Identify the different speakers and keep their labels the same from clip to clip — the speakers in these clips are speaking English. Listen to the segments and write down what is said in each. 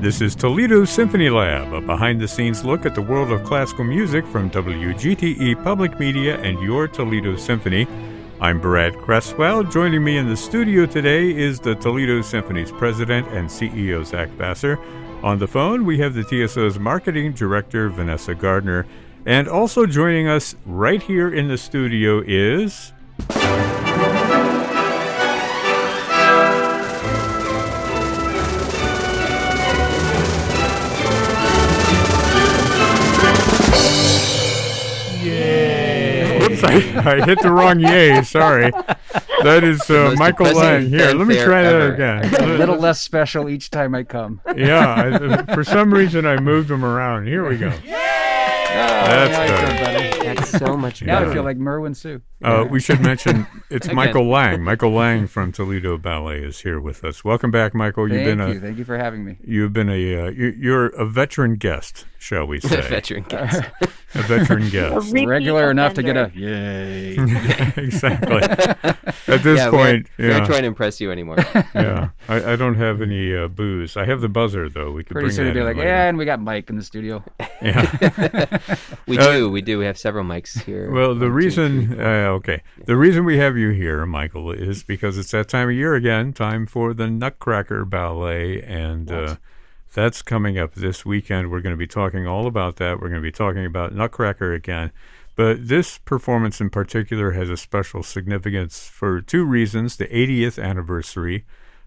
Speaker 1: This is Toledo Symphony Lab, a behind-the-scenes look at the world of classical music from WGTE Public Media and your Toledo Symphony. I'm Brad Cresswell. Joining me in the studio today is the Toledo Symphony's president and CEO, Zach Vassar. On the phone, we have the TSO's marketing director, Vanessa Gardner. And also joining us right here in the studio is... I hit the wrong yay, sorry. That is Michael Lang. Here, let me try that again.
Speaker 2: A little less special each time I come.
Speaker 1: Yeah, for some reason I moved them around. Here we go. That's better.
Speaker 3: That's so much better.
Speaker 2: Now I feel like Merwin Sue.
Speaker 1: We should mention it's Michael Lang. Michael Lang from Toledo Ballet is here with us. Welcome back, Michael.
Speaker 2: Thank you for having me.
Speaker 1: You've been you're a veteran guest, shall we say?
Speaker 3: A veteran guest.
Speaker 1: A veteran guest.
Speaker 2: Regular enough to get a yay.
Speaker 1: Exactly. At this point,
Speaker 3: we're not trying to impress you anymore.
Speaker 1: Yeah, I don't have any booze. I have the buzzer though. We could
Speaker 2: pretty
Speaker 1: bring
Speaker 2: soon
Speaker 1: that
Speaker 2: be
Speaker 1: in
Speaker 2: like,
Speaker 1: later.
Speaker 2: yeah, and we got Mike in the studio.
Speaker 1: Yeah.
Speaker 3: We do. We have several mics here.
Speaker 1: Well, the reason we have you here, Michael, is because it's that time of year again, time for the Nutcracker Ballet, and that's coming up this weekend. We're going to be talking all about that. We're going to be talking about Nutcracker again. But this performance in particular has a special significance for two reasons: the 80th anniversary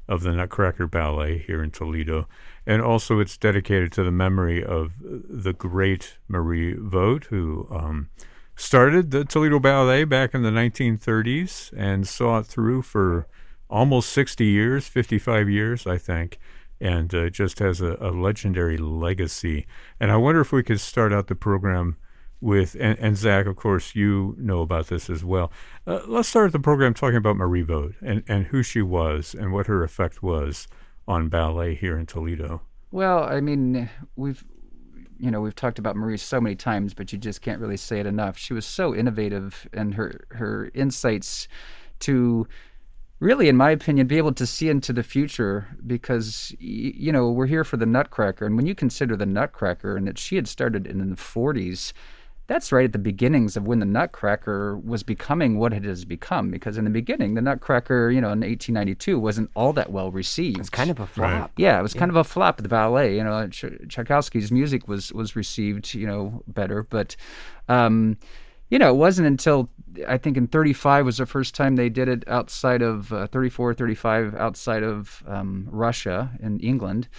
Speaker 1: of the Nutcracker Ballet here in Toledo, and also it's dedicated to the memory of the great Marie Vogt, who started the Toledo Ballet back in the 1930s and saw it through for almost 60 years, 55 years, I think, and just has a legendary legacy. And I wonder if we could start out the program with, and Zach, of course, you know about this as well. Let's start the program talking about Marie Vogt and who she was and what her effect was on ballet here in Toledo.
Speaker 2: Well, I mean, we've talked about Marie so many times, but you just can't really say it enough. She was so innovative, and her insights to really, in my opinion, be able to see into the future, because, we're here for the Nutcracker. And when you consider the Nutcracker and that she had started in the 40s, that's right at the beginnings of when the Nutcracker was becoming what it has become. Because in the beginning, the Nutcracker, in 1892, wasn't all that well received.
Speaker 3: It's kind of a flop.
Speaker 1: Right.
Speaker 2: Yeah, it was kind of a flop at the ballet. Tchaikovsky's music was received, better. But, it wasn't until, I think in 35 was the first time they did it outside of, 34, 35, outside of Russia and England.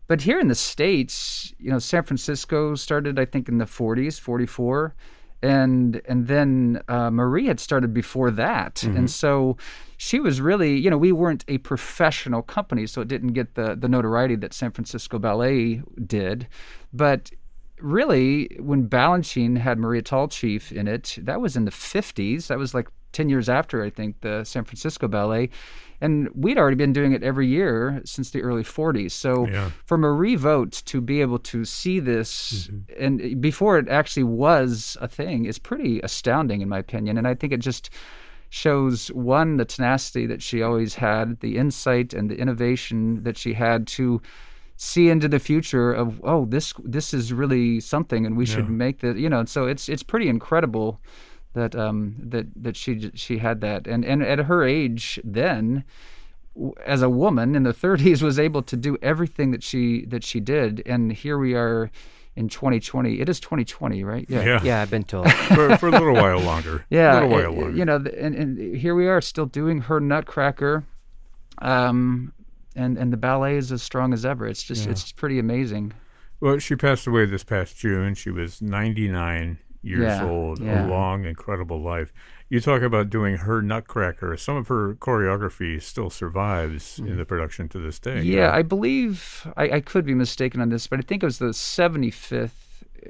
Speaker 2: But here in the States, San Francisco started, I think, in the 40s, 44. And then Marie had started before that. Mm-hmm. And so she was really, we weren't a professional company, so it didn't get the notoriety that San Francisco Ballet did. But really, when Balanchine had Maria Tallchief in it, that was in the 50s. That was like 10 years after, I think, the San Francisco Ballet. And we'd already been doing it every year since the early 40s. So for Marie Vogt to be able to see this, and before it actually was a thing, is pretty astounding, in my opinion. And I think it just shows, one, the tenacity that she always had, the insight and the innovation that she had to see into the future of, this is really something, and we should make that, And so it's pretty incredible that she had that, and at her age then, as a woman in the 30s, was able to do everything that she did. And here we are in 2020. It is 2020, right?
Speaker 3: Yeah, I've been told
Speaker 1: for a little while longer.
Speaker 2: Yeah,
Speaker 1: a little while longer.
Speaker 2: And here we are still doing her Nutcracker, and the ballet is as strong as ever. It's just it's pretty amazing. Well,
Speaker 1: she passed away this past June. She was 99 years old, a long, incredible life. You talk about doing her Nutcracker. Some of her choreography still survives in the production to this day.
Speaker 2: Yeah, I believe, I could be mistaken on this, but I think it was the 75th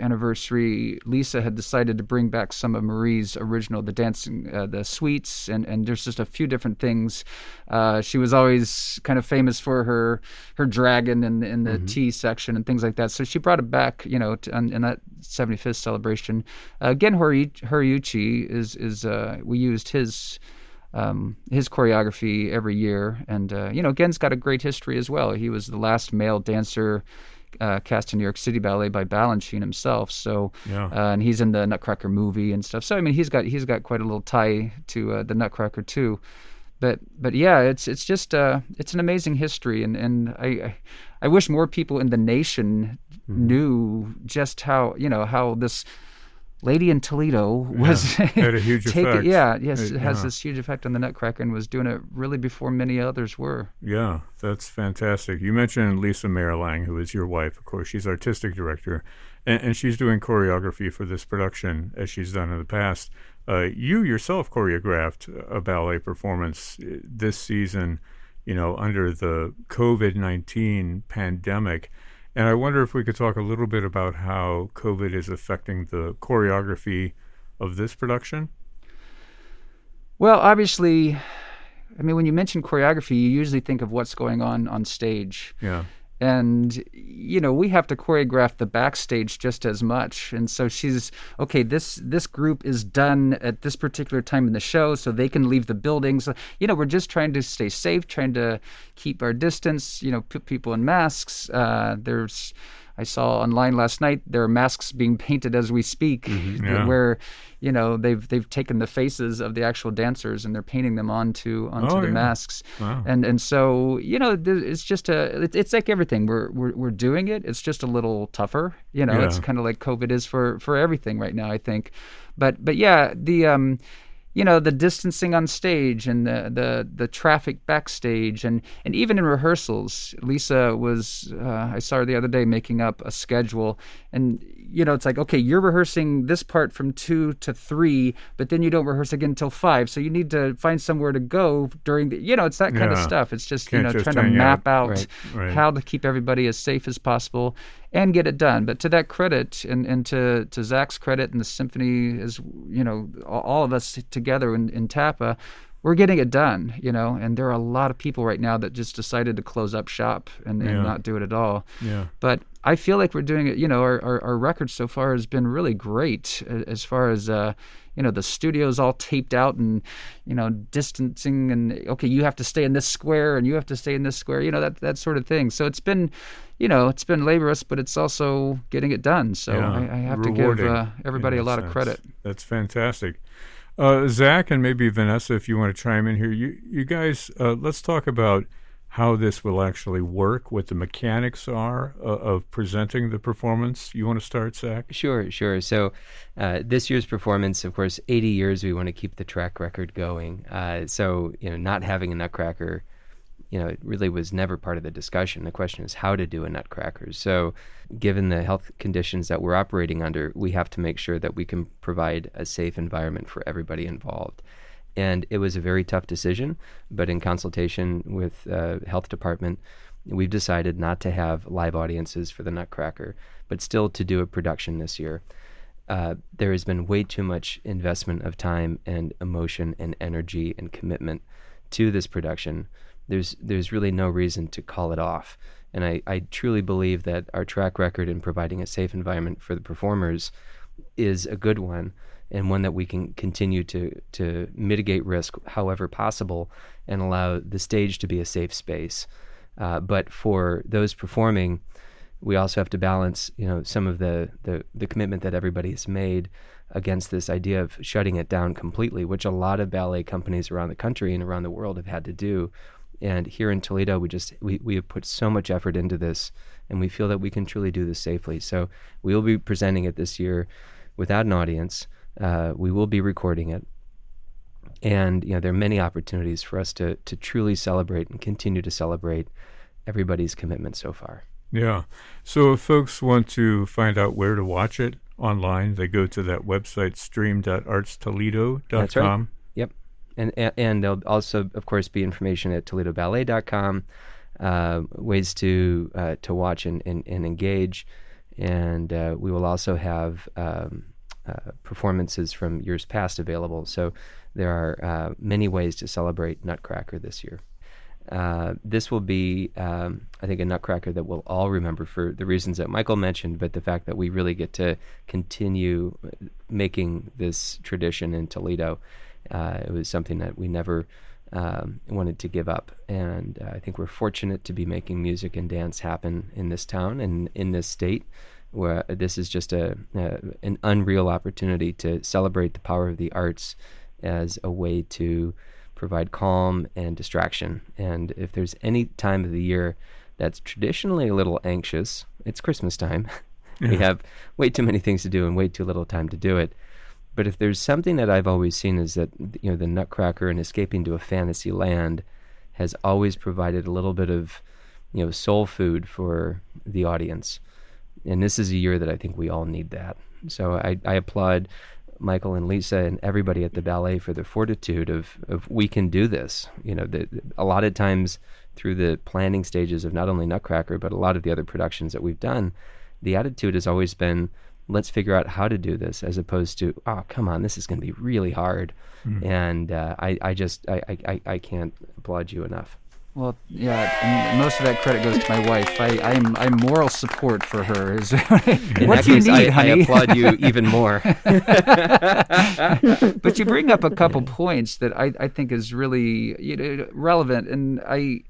Speaker 2: anniversary. Lisa had decided to bring back some of Marie's original, the dancing, the suites, and there's just a few different things. She was always kind of famous for her dragon in the tea section and things like that. So she brought it back, in that 75th celebration. Gen Horiuchi is we used his his choreography every year. And, Gen's got a great history as well. He was the last male dancer cast in New York City Ballet by Balanchine himself. So, and he's in the Nutcracker movie and stuff. So, I mean, he's got quite a little tie to the Nutcracker too. But yeah, it's just it's an amazing history, and I wish more people in the nation knew just how this lady in Toledo was
Speaker 1: had a huge effect.
Speaker 2: It has this huge effect on the Nutcracker, and was doing it really before many others were.
Speaker 1: Yeah, that's fantastic. You mentioned Lisa Mayer-Lang, who is your wife, of course. She's artistic director, and she's doing choreography for this production, as she's done in the past. You yourself choreographed a ballet performance this season, under the COVID-19 pandemic. And I wonder if we could talk a little bit about how COVID is affecting the choreography of this production.
Speaker 2: Well, obviously, I mean, when you mention choreography, you usually think of what's going on stage.
Speaker 1: Yeah.
Speaker 2: And, we have to choreograph the backstage just as much. And so she's, okay, this group is done at this particular time in the show, so they can leave the building. So, we're just trying to stay safe, trying to keep our distance, put people in masks. I saw online last night, there are masks being painted as we speak, where, they've taken the faces of the actual dancers and they're painting them onto the masks.
Speaker 1: Wow.
Speaker 2: And so, it's just it's like everything. We're doing it. It's just a little tougher. It's kind of like COVID is for everything right now, I think. But yeah, the distancing on stage and the traffic backstage and even in rehearsals. Lisa was, I saw her the other day making up a schedule, and, it's like, okay, you're rehearsing this part from 2 to 3, but then you don't rehearse again until 5. So you need to find somewhere to go during the, it's that kind of stuff. It's just, trying to map out how to keep everybody as safe as possible and get it done. But to that credit, and to Zach's credit, and the symphony, is, all of us together in Tapa, we're getting it done, and there are a lot of people right now that just decided to close up shop and not do it at all. Yeah. But I feel like we're doing it, our record so far has been really great as far as, the studio's all taped out and, distancing, and, okay, you have to stay in this square and you have to stay in this square, that sort of thing. So it's been, it's been laborious, but it's also getting it done. So I have rewarding, to give everybody a lot of credit.
Speaker 1: That's fantastic. Zach and maybe Vanessa, if you want to chime in here, you guys, let's talk about how this will actually work, what the mechanics are of presenting the performance. You want to start, Zach?
Speaker 3: Sure. So this year's performance, of course, 80 years, we want to keep the track record going. So, not having a Nutcracker, it really was never part of the discussion. The question is how to do a Nutcracker. So given the health conditions that we're operating under, we have to make sure that we can provide a safe environment for everybody involved. And it was a very tough decision, but in consultation with the health department, we've decided not to have live audiences for the Nutcracker, but still to do a production this year. There has been way too much investment of time and emotion and energy and commitment to this production. There's really no reason to call it off. And I truly believe that our track record in providing a safe environment for the performers is a good one, and one that we can continue to mitigate risk however possible and allow the stage to be a safe space. But for those performing, we also have to balance, some of the commitment that everybody has made against this idea of shutting it down completely, which a lot of ballet companies around the country and around the world have had to do. And here in Toledo, we have put so much effort into this, and we feel that we can truly do this safely. So we will be presenting it this year without an audience. We will be recording it. And there are many opportunities for us to truly celebrate and continue to celebrate everybody's commitment so far.
Speaker 1: Yeah. So if folks want to find out where to watch it online, they go to that website, stream.artstoledo.com.
Speaker 3: That's right. Yep. And there'll also, of course, be information at toledoballet.com, ways to watch and engage. And we will also have performances from years past available. So there are many ways to celebrate Nutcracker this year. This will be, I think, a Nutcracker that we'll all remember for the reasons that Michael mentioned, but the fact that we really get to continue making this tradition in Toledo. It was something that we never wanted to give up. And I think we're fortunate to be making music and dance happen in this town and in this state, where this is just an unreal opportunity to celebrate the power of the arts as a way to provide calm and distraction. And if there's any time of the year that's traditionally a little anxious, it's Christmas time. We have way too many things to do and way too little time to do it. But if there's something that I've always seen is that, you know, the Nutcracker and escaping to a fantasy land has always provided a little bit of, you know, soul food for the audience. And this is a year that I think we all need that. So I applaud Michael and Lisa and everybody at the ballet for the fortitude of we can do this. You know, a lot of times through the planning stages of not only Nutcracker, but a lot of the other productions that we've done, the attitude has always been, let's figure out how to do this, as opposed to, oh, come on, this is going to be really hard. And I can't applaud you enough.
Speaker 2: Well, yeah, and most of that credit goes to my wife. I'm moral support for her. What do you need, honey?
Speaker 3: I applaud you even more.
Speaker 2: But you bring up a couple points that I think is really, you know, relevant, and I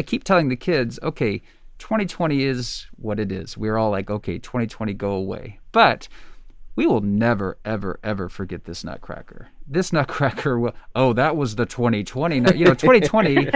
Speaker 2: keep telling the kids, okay, 2020 is what it is. We're all like, okay, 2020, go away. But we will never, ever, ever forget this Nutcracker. This Nutcracker that was the 2020. You know, 2020,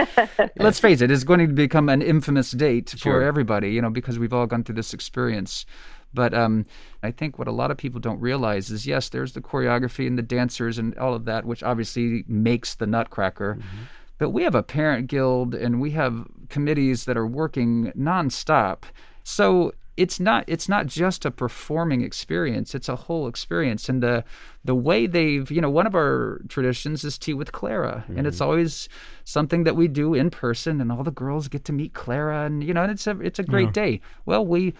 Speaker 2: let's face it, is going to become an infamous date for everybody, you know, because we've all gone through this experience. But I think what a lot of people don't realize is, yes, there's the choreography and the dancers and all of that, which obviously makes the Nutcracker. Mm-hmm. But we have a parent guild and we have committees that are working nonstop. So it's not just a performing experience, it's a whole experience. And the way they've, you know, one of our traditions is Tea with Clara. Mm-hmm. And it's always something that we do in person, and all the girls get to meet Clara, and, you know, and it's a great day. Well, we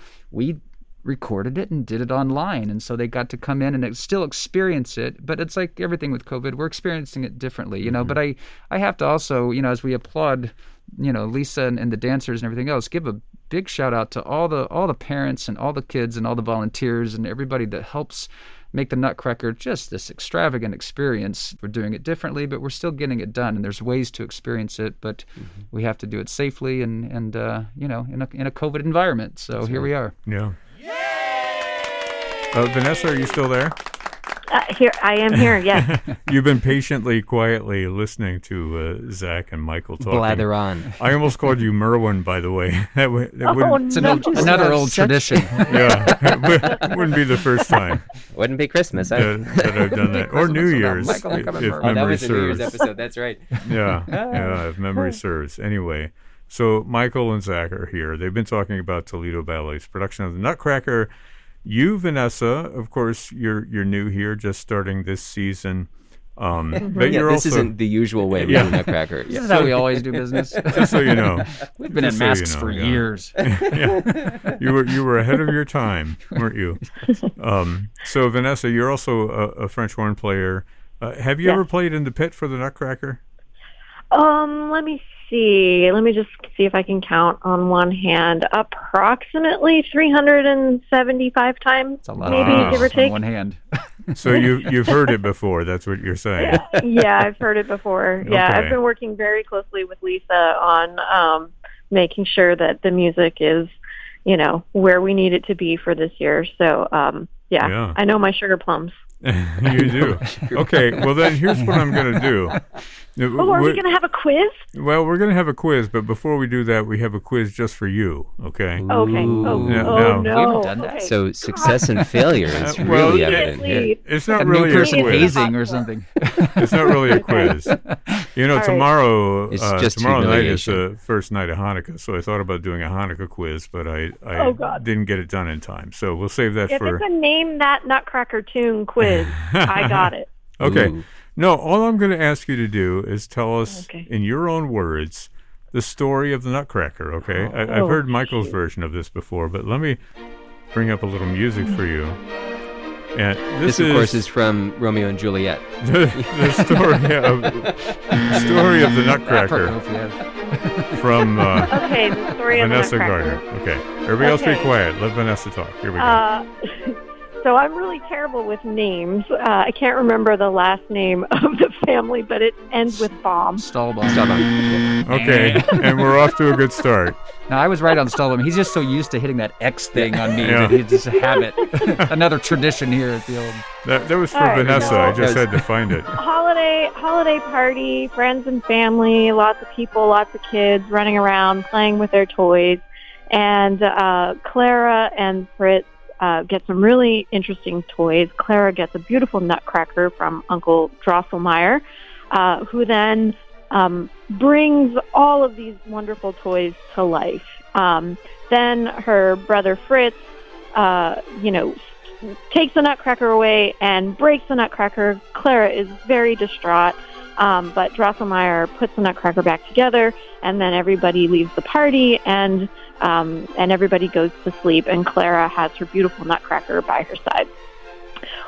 Speaker 2: recorded it and did it online, and so they got to come in and still experience it. But it's like everything with COVID, we're experiencing it differently, you know. But I have to also, you know, as we applaud, you know, Lisa and the dancers and everything else, give a big shout out to all the parents and all the kids and all the volunteers and everybody that helps make the Nutcracker just this extravagant experience. We're doing it differently, but we're still getting it done, and there's ways to experience it, but we have to do it safely and you know, in a COVID environment. So here we are.
Speaker 1: Yeah. Vanessa, are you still there?
Speaker 4: Here I am. Here, yes.
Speaker 1: You've been patiently, quietly listening to Zach and Michael talking.
Speaker 3: Blather on.
Speaker 1: I almost called you Merwin, by the way.
Speaker 2: It's another old tradition.
Speaker 1: Yeah, it wouldn't be the first time.
Speaker 3: Wouldn't be Christmas
Speaker 1: that I've done that, or New Year's,
Speaker 2: Michael,
Speaker 1: if
Speaker 3: that
Speaker 1: memory
Speaker 3: was a New Year's
Speaker 1: serves.
Speaker 3: episode. That's right.
Speaker 1: Yeah, if memory serves. Anyway, so Michael and Zach are here. They've been talking about Toledo Ballet's production of the Nutcracker. You, Vanessa, of course, you're new here, just starting this season. But you're
Speaker 3: this
Speaker 1: also,
Speaker 3: isn't the usual way we do Nutcracker.
Speaker 2: This is how we always do business.
Speaker 1: just so you know,
Speaker 2: We've been in masks for years.
Speaker 1: Yeah. You were ahead of your time, weren't you? So Vanessa, you're also a French horn player. Have you ever played in the pit for the Nutcracker?
Speaker 4: Let me see. Let me just see if I can count on one hand. Approximately 375 times,
Speaker 2: It's a lot
Speaker 4: maybe, give or take.
Speaker 2: on one hand.
Speaker 1: So you've heard it before. That's what you're saying.
Speaker 4: Yeah, I've heard it before. Yeah,
Speaker 1: Okay.
Speaker 4: I've been working very closely with Lisa on making sure that the music is, you know, where we need it to be for this year. So, yeah, I know my sugar plums.
Speaker 1: You do. Okay, well then here's what I'm going to do.
Speaker 4: Oh, are we going to have a quiz?
Speaker 1: Well, we're going to have a quiz, but before we do that, we have a quiz just for you, okay?
Speaker 4: Okay. Oh,
Speaker 1: No.
Speaker 2: We
Speaker 4: no.
Speaker 2: haven't done that.
Speaker 4: Okay.
Speaker 3: So success and failure is
Speaker 1: Well,
Speaker 3: really
Speaker 1: yeah,
Speaker 3: evident here.
Speaker 1: It's not
Speaker 2: A
Speaker 1: really
Speaker 2: new person
Speaker 1: a quiz.
Speaker 2: hazing or something.
Speaker 1: It's not really a quiz. You know,
Speaker 4: All right.
Speaker 1: tomorrow
Speaker 3: It's just
Speaker 1: tomorrow night is
Speaker 3: humiliation.
Speaker 1: the first night of Hanukkah, so I thought about doing a Hanukkah quiz, but I
Speaker 4: Oh, God.
Speaker 1: didn't get it done in time. So we'll save that
Speaker 4: If
Speaker 1: for...
Speaker 4: it's a Name That Nutcracker Tune quiz, I got it.
Speaker 1: Okay.
Speaker 3: Ooh.
Speaker 1: No, all I'm going to ask you to do is tell us,
Speaker 4: Okay.
Speaker 1: in your own words, the story of the Nutcracker, okay? I've heard Michael's version of this before, but let me bring up a little music for you. And
Speaker 3: This, of course, is from Romeo and Juliet.
Speaker 1: the story of the Nutcracker from
Speaker 4: Okay, the story of the
Speaker 1: Vanessa
Speaker 4: Nutcracker.
Speaker 1: Gardner. Okay. Everybody else be
Speaker 4: Okay.
Speaker 1: quiet. Let Vanessa talk. Here we go.
Speaker 4: So I'm really terrible with names. I can't remember the last name of the family, but it ends with bomb.
Speaker 2: Stahlbaum.
Speaker 1: Okay, and we're off to a good start.
Speaker 2: No, I was right on Stahlbaum. He's just so used to hitting that X thing on me that he just a habit. Another tradition here at the old.
Speaker 1: That was for Vanessa. I just had to find it.
Speaker 4: Holiday party, friends and family, lots of people, lots of kids running around playing with their toys, and Clara and Fritz get some really interesting toys. Clara gets a beautiful Nutcracker from Uncle Drosselmeyer, who then brings all of these wonderful toys to life. Then her brother Fritz, takes the Nutcracker away and breaks the Nutcracker. Clara is very distraught, but Drosselmeyer puts the Nutcracker back together, and then everybody leaves the party, and everybody goes to sleep, and Clara has her beautiful Nutcracker by her side.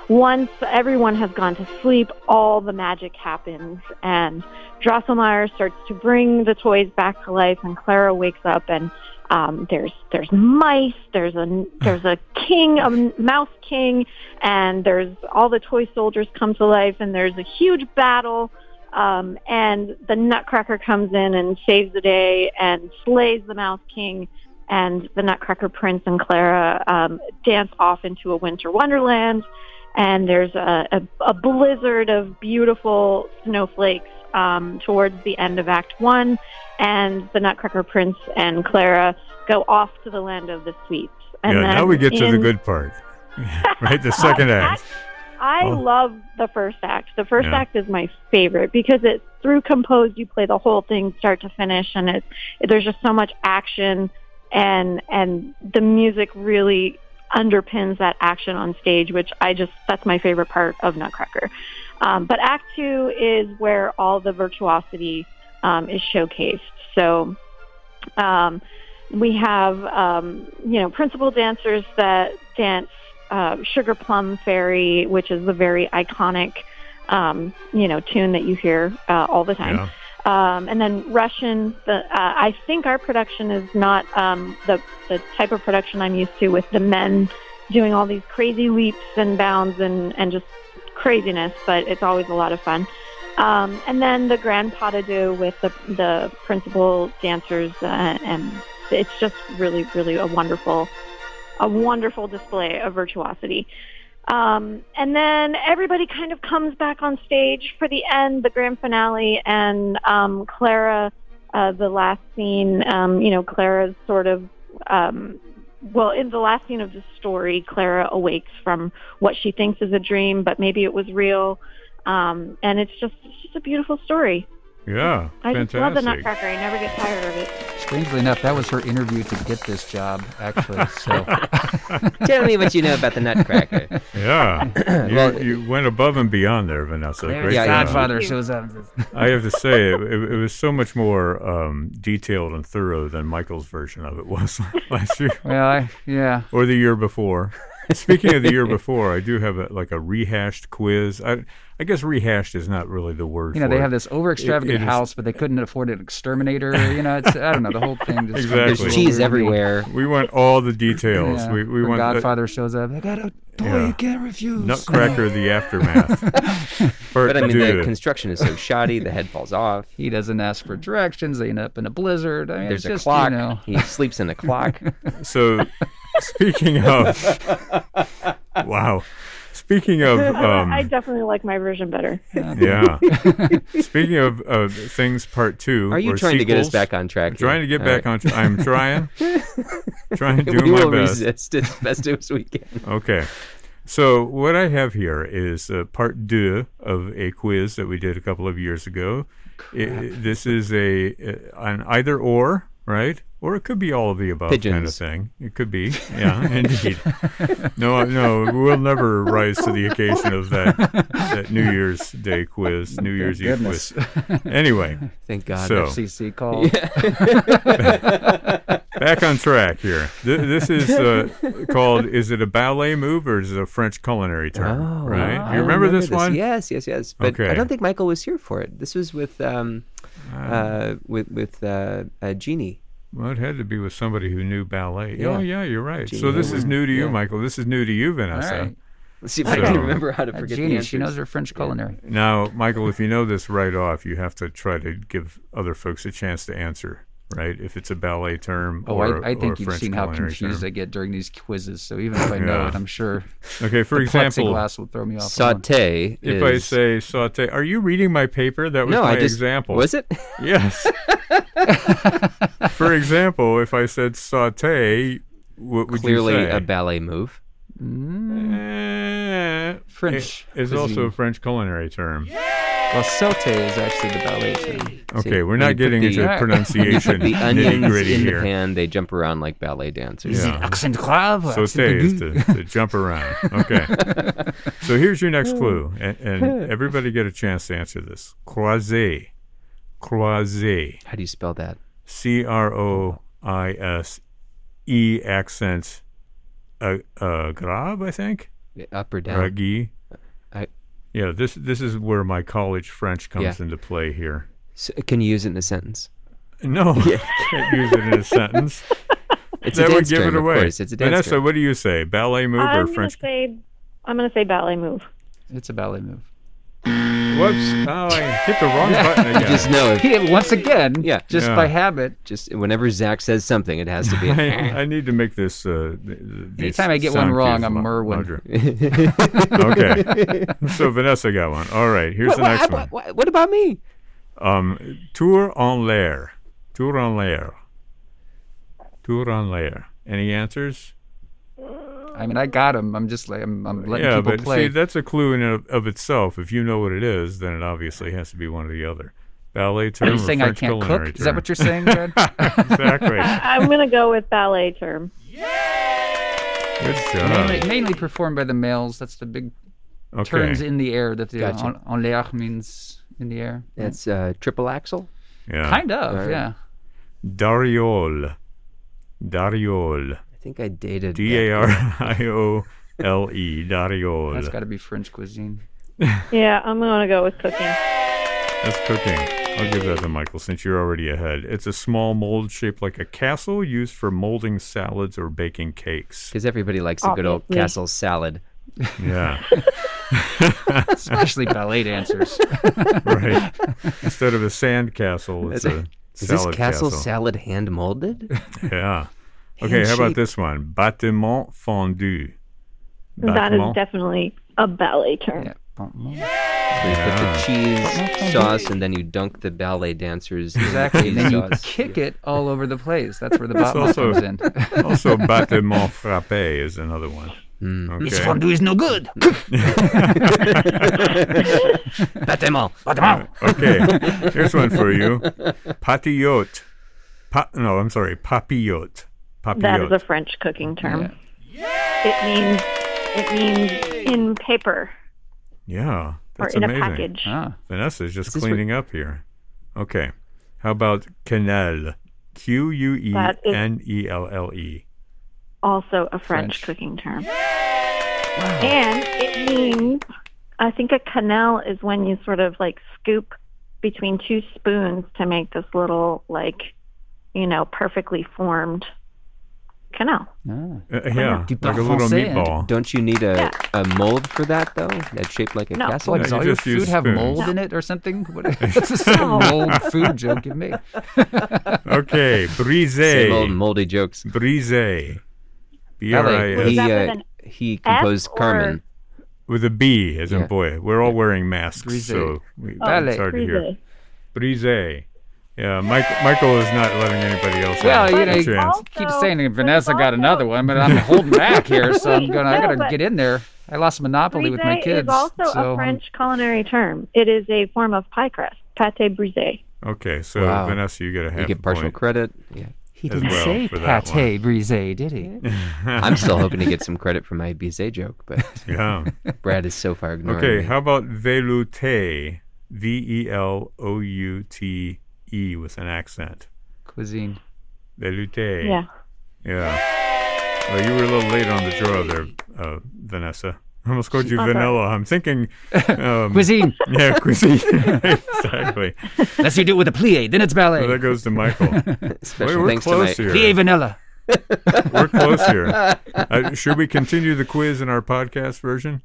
Speaker 4: Once everyone has gone to sleep, all the magic happens, and Drosselmeyer starts to bring the toys back to life, and Clara wakes up, and there's mice, there's a king, a mouse king, and there's all the toy soldiers come to life, and there's a huge battle, and the Nutcracker comes in and saves the day and slays the mouse king, and the Nutcracker prince and Clara dance off into a winter wonderland, and there's a blizzard of beautiful snowflakes towards the end of Act 1, and the Nutcracker prince and Clara go off to the land of the sweets. And then
Speaker 1: now we get to the good part, right? The second act.
Speaker 4: I love the first act. The first act is my favorite because it's through composed. You play the whole thing start to finish, and there's just so much action, and the music really underpins that action on stage, which that's my favorite part of Nutcracker. But Act 2 is where all the virtuosity is showcased. So we have, principal dancers that dance Sugar Plum Fairy, which is the very iconic, tune that you hear all the time.
Speaker 1: Yeah.
Speaker 4: And then Russian, I think our production is not the type of production I'm used to, with the men doing all these crazy leaps and bounds and just craziness, but it's always a lot of fun. And then the Grand Pas de Deux with the principal dancers, and it's just really, really a wonderful display of virtuosity. And then everybody kind of comes back on stage for the end, the grand finale, and Clara, the last scene, Clara's sort of, in the last scene of the story, Clara awakes from what she thinks is a dream, but maybe it was real. And it's just a beautiful story.
Speaker 1: Yeah,
Speaker 4: I
Speaker 1: fantastic.
Speaker 4: just love the Nutcracker. I never get tired of it.
Speaker 2: Strangely enough, that was her interview to get this job, actually. So,
Speaker 3: tell me what you know about the Nutcracker.
Speaker 1: Yeah, you went above and beyond there, Vanessa.
Speaker 2: There's Godfather shows up.
Speaker 1: I have to say, it was so much more detailed and thorough than Michael's version of it was last year.
Speaker 2: Well, or
Speaker 1: the year before. Speaking of the year before, I do have a rehashed quiz. I guess rehashed is not really the word for it.
Speaker 2: They have this over-extravagant house, but they couldn't afford an exterminator. I don't know, the whole thing. Just
Speaker 1: exactly.
Speaker 3: There's cheese everywhere.
Speaker 1: We want all the details.
Speaker 2: Yeah.
Speaker 1: We want
Speaker 2: Godfather shows up. I got a toy you can't refuse.
Speaker 1: Nutcracker, the aftermath.
Speaker 3: But the construction is so shoddy, the head falls off.
Speaker 2: He doesn't ask for directions. They end up in a blizzard.
Speaker 3: There's a clock. He sleeps in a clock.
Speaker 1: So, speaking of... Wow. Speaking of...
Speaker 4: I definitely like my version better.
Speaker 1: Yeah. Speaking of things part 2...
Speaker 3: Are you trying to get us back on track?
Speaker 1: Trying to get back on track. I'm trying. Trying to do my best.
Speaker 3: We will resist as best as we can.
Speaker 1: Okay. So what I have here is part 2 of a quiz that we did a couple of years ago. This is an either or, right? Or it could be all of the above kind of thing. It could be, yeah, indeed. No, we'll never rise to the occasion of that New Year's Day quiz, New Year's Eve quiz. Anyway.
Speaker 3: Thank God.
Speaker 2: So, FCC called.
Speaker 1: Back on track here. This is called, is it a ballet move or is it a French culinary term?
Speaker 3: Oh,
Speaker 1: right? You remember this one?
Speaker 3: Yes. But
Speaker 1: okay.
Speaker 3: I don't think Michael was here for it. This was with Jeannie.
Speaker 1: Well, it had to be with somebody who knew ballet.
Speaker 3: Yeah.
Speaker 1: Oh, yeah, you're right.
Speaker 3: Jeannie
Speaker 1: so this
Speaker 3: Homer.
Speaker 1: is new to you, Michael. This is new to you, Vanessa.
Speaker 2: All right.
Speaker 3: Let's see if I can remember how to forget the
Speaker 2: Genius.
Speaker 3: answers.
Speaker 2: She knows her French culinary.
Speaker 1: Now, Michael, if you know this right off, you have to try to give other folks a chance to answer, right? If it's a ballet term or
Speaker 2: I think
Speaker 1: or
Speaker 2: you've
Speaker 1: French
Speaker 2: seen how
Speaker 1: culinary
Speaker 2: confused
Speaker 1: term.
Speaker 2: I get during these quizzes. So even if I know it, I'm sure
Speaker 1: Okay, for
Speaker 2: the
Speaker 1: example,
Speaker 2: plexiglass will throw me off. on one.
Speaker 3: Sauté
Speaker 1: if I say saute, are you reading my paper? That was
Speaker 3: no,
Speaker 1: my
Speaker 3: I just
Speaker 1: example.
Speaker 3: Was it?
Speaker 1: Yes. For example, if I said saute, what would
Speaker 3: Clearly
Speaker 1: you say?
Speaker 3: a ballet move.
Speaker 2: French
Speaker 1: It's
Speaker 2: cuisine.
Speaker 1: also a French culinary term.
Speaker 2: Well, sauté is actually the ballet term.
Speaker 1: Okay,
Speaker 3: See,
Speaker 1: we're
Speaker 3: when
Speaker 1: not
Speaker 3: you put
Speaker 1: getting
Speaker 3: the-
Speaker 1: into
Speaker 2: Alright.
Speaker 1: pronunciation
Speaker 3: The onions
Speaker 1: nitty-gritty
Speaker 3: in
Speaker 1: here.
Speaker 3: the pan, they jump around like ballet dancers.
Speaker 1: Yeah.
Speaker 2: Accent grave or accent
Speaker 1: Saute is
Speaker 2: aigu?
Speaker 1: to jump around. Okay. So here's your next clue, and everybody get a chance to answer this. Croisé. Croisé.
Speaker 3: How do you spell that?
Speaker 1: Croise accent grave, I think.
Speaker 3: Up or down?
Speaker 1: Gragi.
Speaker 3: I-
Speaker 1: Yeah, this is where my college French comes
Speaker 3: Yeah.
Speaker 1: into play here.
Speaker 3: So, can you use it in a sentence?
Speaker 1: No, can't use it in a sentence.
Speaker 3: It's
Speaker 1: That
Speaker 3: a
Speaker 1: would
Speaker 3: dance
Speaker 1: give
Speaker 3: term,
Speaker 1: it away.
Speaker 3: of course. It's a dance
Speaker 1: Vanessa,
Speaker 3: term.
Speaker 1: what do you say? Ballet move or
Speaker 4: I'm gonna
Speaker 1: French?
Speaker 4: I'm gonna say ballet move.
Speaker 2: It's a ballet move.
Speaker 1: Whoops! Oh, I hit the wrong button again.
Speaker 3: Just know if
Speaker 2: Once again,
Speaker 3: Yeah.
Speaker 2: just
Speaker 1: Yeah.
Speaker 2: by habit.
Speaker 3: just whenever Zach says something, it has to be.
Speaker 1: I need to make this.
Speaker 2: Anytime I get one wrong, I'm Merwin.
Speaker 1: Okay. So Vanessa got one. All right. Here's the next one.
Speaker 3: What about me?
Speaker 1: Tour en l'air. Tour en l'air. Tour en l'air. Any answers?
Speaker 2: I mean, I got him. I'm just like I'm letting
Speaker 1: Yeah,
Speaker 2: people
Speaker 1: but
Speaker 2: play.
Speaker 1: see, that's a clue in and of itself. If you know what it is, then it obviously has to be one or the other. Ballet term
Speaker 2: Are you
Speaker 1: or
Speaker 2: saying I
Speaker 1: French
Speaker 2: can't cook?
Speaker 1: culinary
Speaker 2: Is that
Speaker 1: term?
Speaker 2: what you're saying, Brad?
Speaker 1: Exactly.
Speaker 4: I'm gonna go with ballet term.
Speaker 1: Good job.
Speaker 2: mainly performed by the males. That's the big
Speaker 1: Okay.
Speaker 2: turns in the air. That the
Speaker 3: Gotcha.
Speaker 2: en l'air means in the air.
Speaker 3: That's triple axel.
Speaker 1: Yeah.
Speaker 2: Kind of,
Speaker 3: Alright.
Speaker 2: yeah.
Speaker 1: Dariole. Dariole.
Speaker 3: I think I dated.
Speaker 1: Dariole. Dariole.
Speaker 2: That's got to be French cuisine.
Speaker 4: Yeah, I'm gonna go with cooking.
Speaker 1: That's cooking. I'll give that to Michael since you're already ahead. It's a small mold shaped like a castle used for molding salads or baking cakes.
Speaker 3: Because everybody likes a good old
Speaker 4: Obviously.
Speaker 3: castle salad.
Speaker 1: Yeah.
Speaker 2: Especially ballet dancers.
Speaker 1: Right. Instead of a sand castle, it's a
Speaker 3: Is this
Speaker 1: salad
Speaker 3: castle salad hand molded?
Speaker 1: Yeah. Okay, how about
Speaker 3: Hand-shaped.
Speaker 1: this one? Bâtiment fondu.
Speaker 4: That is
Speaker 1: Bâtiment-
Speaker 4: definitely a ballet term.
Speaker 2: Yeah.
Speaker 3: So you put the cheese sauce and then you dunk the ballet dancers. in the
Speaker 2: Exactly.
Speaker 3: cheese
Speaker 2: And then you
Speaker 3: sauce.
Speaker 2: kick it all over the place. That's where the
Speaker 1: It's
Speaker 2: bottom
Speaker 1: also-
Speaker 2: comes in.
Speaker 1: Also, bâtiment frappé is another one. Okay.
Speaker 2: This fondue is no good.
Speaker 3: Bâtiment.
Speaker 1: Okay, here's one for you. Papillote. Papillote.
Speaker 4: That is a French cooking term. It means in paper
Speaker 1: Yeah,
Speaker 4: or
Speaker 1: that's
Speaker 4: in
Speaker 1: amazing.
Speaker 4: a package.
Speaker 2: Ah,
Speaker 1: Vanessa's just
Speaker 3: this
Speaker 1: cleaning up here. Okay, how about quenelle? Quenelle.
Speaker 4: Also a French
Speaker 2: French.
Speaker 4: cooking term. And it means, I think a quenelle is when you sort of like scoop between two spoons to make this little perfectly formed quenelle.
Speaker 1: Yeah,
Speaker 2: Du
Speaker 1: like a little
Speaker 2: parfait.
Speaker 1: meatball.
Speaker 3: Don't you need a mold for that, though? That's shaped like a
Speaker 4: No.
Speaker 3: castle?
Speaker 2: What, does
Speaker 1: you
Speaker 2: all your
Speaker 1: just use
Speaker 2: food have
Speaker 1: spoons.
Speaker 2: mold in it or something? What is this mold food joke you made?
Speaker 1: Okay,
Speaker 3: Same old
Speaker 1: brisé.
Speaker 3: moldy jokes.
Speaker 1: Brisé.
Speaker 3: He,
Speaker 4: Is that with an
Speaker 3: he composed
Speaker 4: or-
Speaker 3: Carmen.
Speaker 1: With a B, as in
Speaker 3: Yeah.
Speaker 1: boy. We're all wearing masks,
Speaker 2: Brisé.
Speaker 1: so
Speaker 2: Ballet.
Speaker 1: it's hard to hear.
Speaker 4: Brisé.
Speaker 1: Brisé. Yeah, Michael is not letting anybody else
Speaker 2: Well,
Speaker 1: have
Speaker 2: you
Speaker 1: a
Speaker 2: know,
Speaker 1: chance.
Speaker 4: Also,
Speaker 2: Keep saying
Speaker 4: there's
Speaker 2: Vanessa got
Speaker 4: also-
Speaker 2: another one, but I'm holding back here, so I gotta
Speaker 4: but-
Speaker 2: get in there. I lost Monopoly with my
Speaker 4: Brisé
Speaker 2: kids.
Speaker 4: is also
Speaker 2: so
Speaker 4: a French culinary term. It is a form of pie crust, pâté brisé.
Speaker 1: Okay, so
Speaker 3: Wow.
Speaker 1: Vanessa, you get a half
Speaker 3: You get
Speaker 1: a
Speaker 3: partial
Speaker 1: point.
Speaker 3: credit. Yeah.
Speaker 2: he
Speaker 1: as
Speaker 2: didn't
Speaker 1: well
Speaker 2: say
Speaker 1: for that
Speaker 2: pâté brisé, did he?
Speaker 3: I'm still hoping to get some credit for my Bizet joke, but
Speaker 1: Yeah.
Speaker 3: Brad is so far ignoring
Speaker 1: Okay,
Speaker 3: me.
Speaker 1: how about velouté? Veloute with an accent.
Speaker 2: Cuisine.
Speaker 1: Velouté.
Speaker 4: Yeah.
Speaker 1: Yeah. Well, you were a little late on the draw there, Vanessa. I almost called you
Speaker 4: I'm sorry.
Speaker 1: vanilla. I'm thinking.
Speaker 2: Cuisine.
Speaker 1: Yeah, cuisine. Exactly.
Speaker 2: Unless you do it with a plie, then it's ballet.
Speaker 1: Well, that goes to Michael.
Speaker 3: Special
Speaker 1: we're
Speaker 3: thanks to my
Speaker 1: close here.
Speaker 2: Plie vanilla.
Speaker 1: We're close here. Should we continue the quiz in our podcast version?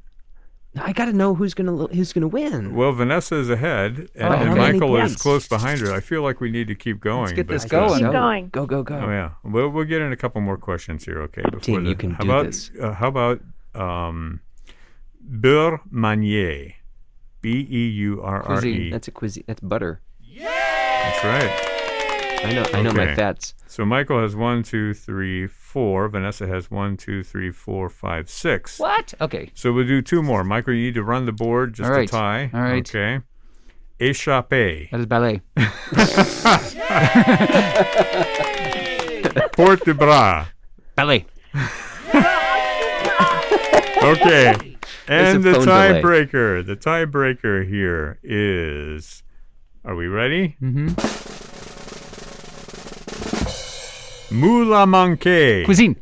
Speaker 3: I got to know who's gonna win.
Speaker 1: Well, Vanessa is ahead, and,
Speaker 2: okay.
Speaker 1: and Michael is
Speaker 3: Points.
Speaker 1: close behind her. I feel like we need to keep going.
Speaker 2: Let's get
Speaker 1: but,
Speaker 2: this going.
Speaker 4: Keep going.
Speaker 3: Go.
Speaker 1: Oh yeah, we'll get in a couple more questions here. Okay, before
Speaker 3: Team, you can
Speaker 1: how
Speaker 3: do
Speaker 1: about,
Speaker 3: this.
Speaker 1: How about beurre manier? Beurre.
Speaker 2: Cuisine.
Speaker 3: That's a cuisine. That's butter.
Speaker 1: That's right.
Speaker 3: I know my
Speaker 1: Okay.
Speaker 3: fats.
Speaker 1: So Michael has 1, 2, 3, 4. Vanessa has 1, 2, 3, 4, 5, 6.
Speaker 2: What? Okay.
Speaker 1: So we'll do 2 more. Michael, you need to run the board just
Speaker 2: All right.
Speaker 1: to tie.
Speaker 2: All right.
Speaker 1: Okay. Échappé.
Speaker 2: That is ballet.
Speaker 1: Porte de bras.
Speaker 2: Ballet.
Speaker 1: Okay. And the
Speaker 3: phone delay.
Speaker 1: tiebreaker. The tiebreaker here is. Are we ready?
Speaker 2: Mm-hmm.
Speaker 1: Moula manqué.
Speaker 2: Cuisine.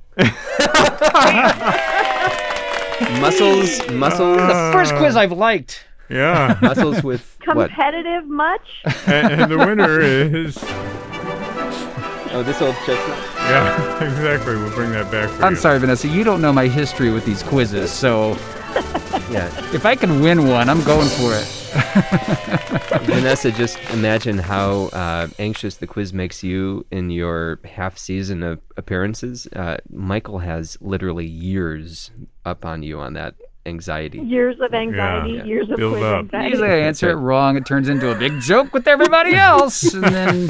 Speaker 3: Muscles.
Speaker 2: The first quiz I've liked.
Speaker 1: Yeah.
Speaker 3: Muscles with what?
Speaker 4: Competitive much?
Speaker 1: and the winner is.
Speaker 3: Oh, this old chestnut.
Speaker 1: Yeah, exactly. We'll bring that back for you.
Speaker 2: I'm sorry, Vanessa. You don't know my history with these quizzes, so
Speaker 3: Yeah.
Speaker 2: if I can win one, I'm going for it.
Speaker 3: Vanessa, just imagine how anxious the quiz makes you in your half season of appearances. Michael has literally years up on you on that anxiety.
Speaker 4: Years of anxiety,
Speaker 1: Yeah.
Speaker 4: years of
Speaker 1: Build
Speaker 4: quiz
Speaker 1: up.
Speaker 4: anxiety.
Speaker 2: Usually I answer it wrong. It turns into a big joke with everybody else. And then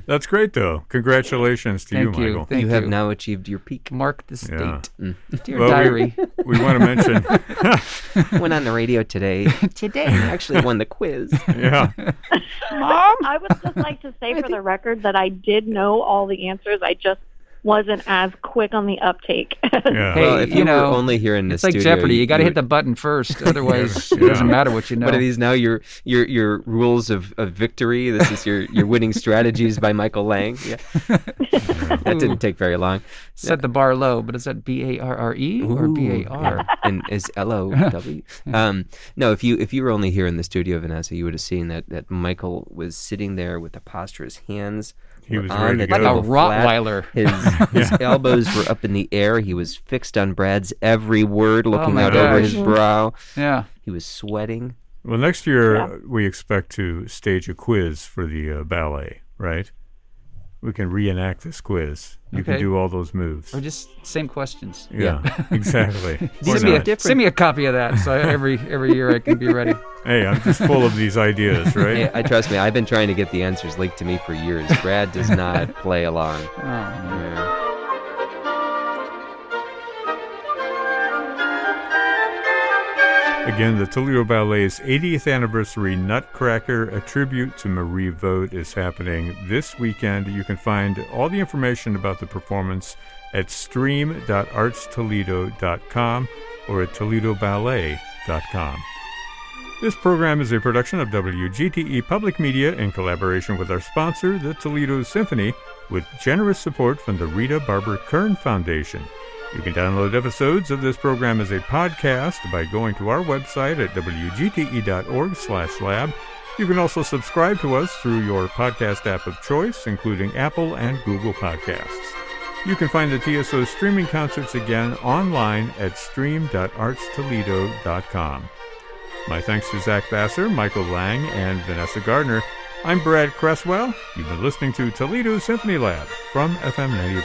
Speaker 1: That's great, though. Congratulations to
Speaker 2: Thank
Speaker 1: you,
Speaker 2: you.
Speaker 1: Michael.
Speaker 2: Thank
Speaker 3: you have
Speaker 2: you.
Speaker 3: now achieved your peak.
Speaker 2: Mark the state.
Speaker 1: Yeah.
Speaker 2: Dear
Speaker 1: Well,
Speaker 2: diary.
Speaker 1: We want to mention.
Speaker 3: Went on the radio today.
Speaker 2: Today.
Speaker 3: Actually won the quiz.
Speaker 1: Yeah.
Speaker 2: Mom?
Speaker 4: I would just like to say for the record that I did know all the answers. I just wasn't as quick on the uptake.
Speaker 1: Yeah.
Speaker 2: Hey,
Speaker 3: Well, if you
Speaker 2: know,
Speaker 3: were only here in the
Speaker 2: it's like
Speaker 3: studio,
Speaker 2: Jeopardy. You got to
Speaker 3: you
Speaker 2: hit the button first. Otherwise,
Speaker 1: Yeah.
Speaker 2: it doesn't matter what you know.
Speaker 3: What are these now? Your rules of victory. This is your winning strategies by Michael Lang. Yeah, that didn't take very long.
Speaker 2: Set the bar low, but is that B-A-R-R-E or B-A-R?
Speaker 3: And is L-O-W? No, if you were only here in the studio, Vanessa, you would have seen that Michael was sitting there with the posturous hands.
Speaker 1: He was
Speaker 3: on
Speaker 1: ready
Speaker 3: the
Speaker 1: to go.
Speaker 2: Like a
Speaker 3: table flat.
Speaker 2: Rottweiler.
Speaker 3: His elbows were up in the air. He was fixed on Brad's every word, looking
Speaker 2: my
Speaker 3: out over
Speaker 2: gosh.
Speaker 3: his brow.
Speaker 2: Yeah.
Speaker 3: He was sweating.
Speaker 1: Well, next year we expect to stage a quiz for the ballet, right? We can reenact this quiz. You can
Speaker 2: Okay.
Speaker 1: do all those moves.
Speaker 2: Or just same questions.
Speaker 1: Yeah, exactly. Why not?
Speaker 2: Send me a copy of that so every year I can be ready.
Speaker 1: Hey, I'm just full of these ideas, right?
Speaker 3: Hey, I trust me. I've been trying to get the answers leaked to me for years. Brad does not play along.
Speaker 2: Oh, man.
Speaker 3: Yeah.
Speaker 1: Again, the Toledo Ballet's 80th anniversary Nutcracker, a tribute to Marie Vogt, is happening this weekend. You can find all the information about the performance at stream.artstoledo.com or at toledoballet.com. This program is a production of WGTE Public Media in collaboration with our sponsor, the Toledo Symphony, with generous support from the Rita Barber Kern Foundation. You can download episodes of this program as a podcast by going to our website at wgte.org/lab. You can also subscribe to us through your podcast app of choice, including Apple and Google Podcasts. You can find the TSO streaming concerts again online at stream.artstoledo.com. My thanks to Zach Vassar, Michael Lang, and Vanessa Gardner. I'm Brad Cresswell. You've been listening to Toledo Symphony Lab from FM 91.